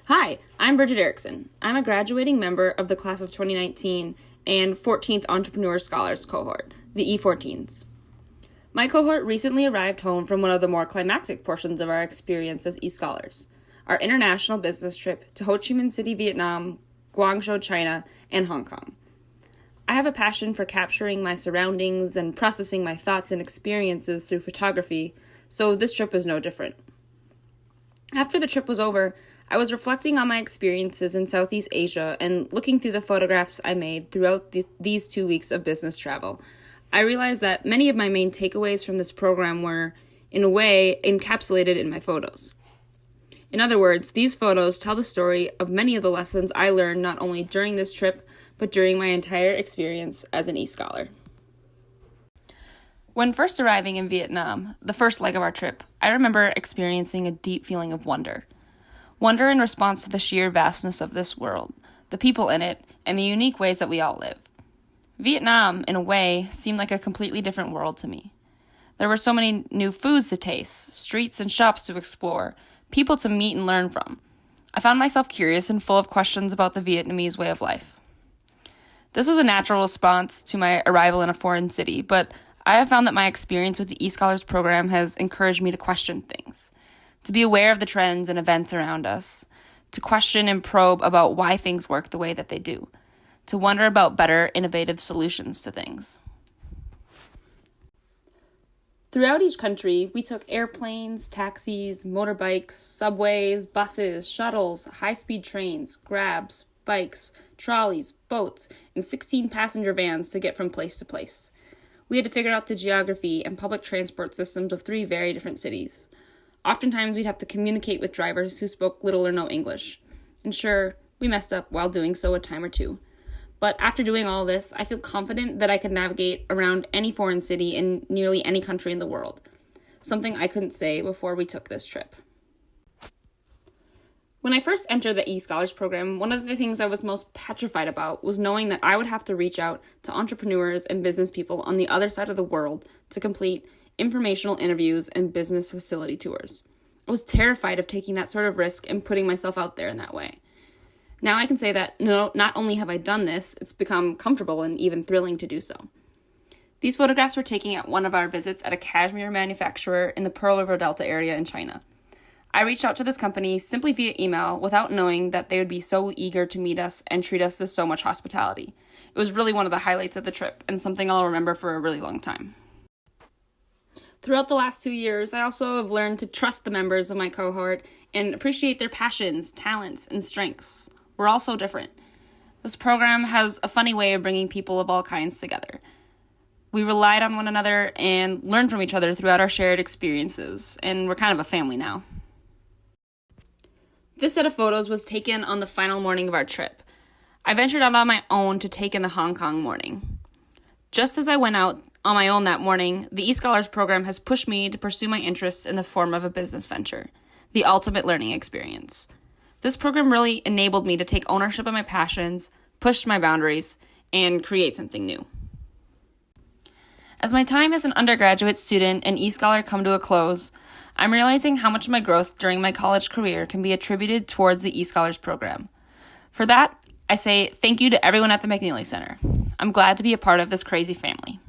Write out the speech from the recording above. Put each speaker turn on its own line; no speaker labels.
Hi, I'm Bridget Erickson. I'm a graduating member of the class of 2019 and 14th Entrepreneur Scholars cohort, the E14s. My cohort recently arrived home from one of the more climactic portions of our experience as e-scholars, our international business trip to Ho Chi Minh City, Vietnam, Guangzhou, China, and Hong Kong. I have a passion for capturing my surroundings and processing my thoughts and experiences through photography, so this trip was no different. After the trip was over, I was reflecting on my experiences in Southeast Asia and looking through the photographs I made throughout these 2 weeks of business travel. I realized that many of my main takeaways from this program were, in a way, encapsulated in my photos. In other words, these photos tell the story of many of the lessons I learned not only during this trip, but during my entire experience as an e-scholar. When first arriving in Vietnam, the first leg of our trip, I remember experiencing a deep feeling of wonder. Wonder in response to the sheer vastness of this world, the people in it, and the unique ways that we all live. Vietnam, in a way, seemed like a completely different world to me. There were so many new foods to taste, streets and shops to explore, people to meet and learn from. I found myself curious and full of questions about the Vietnamese way of life. This was a natural response to my arrival in a foreign city, but I have found that my experience with the eScholars program has encouraged me to question things, to be aware of the trends and events around us, to question and probe about why things work the way that they do, to wonder about better, innovative solutions to things. Throughout each country, we took airplanes, taxis, motorbikes, subways, buses, shuttles, high-speed trains, grabs, bikes, trolleys, boats, and 16 passenger vans to get from place to place. We had to figure out the geography and public transport systems of 3 very different cities. Oftentimes, we'd have to communicate with drivers who spoke little or no English. And sure, we messed up while doing so a time or two. But after doing all this, I feel confident that I could navigate around any foreign city in nearly any country in the world, something I couldn't say before we took this trip. When I first entered the eScholars program, one of the things I was most petrified about was knowing that I would have to reach out to entrepreneurs and business people on the other side of the world to complete informational interviews and business facility tours. I was terrified of taking that sort of risk and putting myself out there in that way. Now I can say that not only have I done this, it's become comfortable and even thrilling to do so. These photographs were taken at one of our visits at a cashmere manufacturer in the Pearl River Delta area in China. I reached out to this company simply via email without knowing that they would be so eager to meet us and treat us with so much hospitality. It was really one of the highlights of the trip and something I'll remember for a really long time. Throughout the last 2 years, I also have learned to trust the members of my cohort and appreciate their passions, talents, and strengths. We're all so different. This program has a funny way of bringing people of all kinds together. We relied on one another and learned from each other throughout our shared experiences, and we're kind of a family now. This set of photos was taken on the final morning of our trip. I ventured out on my own to take in the Hong Kong morning. Just as I went out on my own that morning, the eScholars program has pushed me to pursue my interests in the form of a business venture, the ultimate learning experience. This program really enabled me to take ownership of my passions, push my boundaries, and create something new. As my time as an undergraduate student and e-scholar come to a close, I'm realizing how much of my growth during my college career can be attributed towards the eScholars program. For that, I say thank you to everyone at the McNeely Center. I'm glad to be a part of this crazy family.